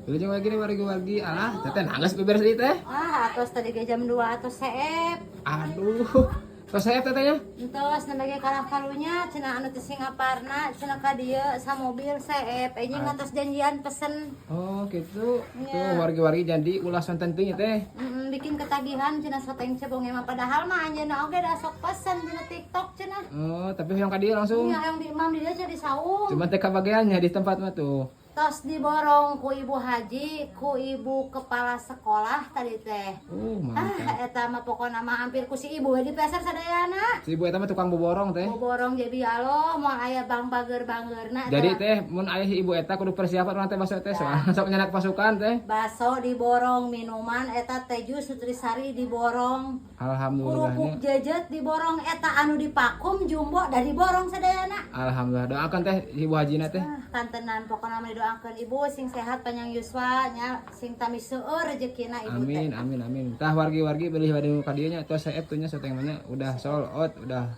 Wilujeng lagi nih wargi-wargi. Alah, teteh nangis beberes deui teh. Atos tadi ke jam 2 atos seep. Aduh. Tos saya tetehnya. Entos nembage kalah kalunya cenah anu teh Singaparna cenah ka dieu sa mobil seep. Enjing atos janjian pesen. Oh, gitu. Iya. Tuh wargi-wargi jadi ulas penting teh. Bikin ketagihan cenah soteng cebong emang padahal mah anjeunna oge da sok pesen dina TikTok cenah. Oh, tapi yang ka dieu langsung. Iya yang di imam di dieu cenah di saung. Cuma teh kabageannya di tempat mah tuh. Tos diborong ku ibu haji, ku ibu kepala sekolah tadi teh. Mantap. Eta mah pokona mah hampir ku si ibu di peser sadayana. Si ibu eta mah tukang boborong teh. Borong jadi alo moal aya bang bager-bagerna. Jadi teh mun aya ibu eta kudu persiapan urang teh baso teh soalnya sok nyanak pasukan teh. Baso diborong, minuman eta teh jus nutrisari diborong. Alhamdulillah. Kerupuk jejet diborong eta anu dipakum jumbo da diborong sadayana. Alhamdulillah. Doakan teh ibu hajina teh. Kantenan pokona mah didoakeun ibu sing sehat panjang yuswa nya sing tami seueur rezekina ibu teh. Amin amin amin. Tah wargi-wargi beli bade ka dieu nya tos saep tuh nya soteng mah nya udah sold out, udah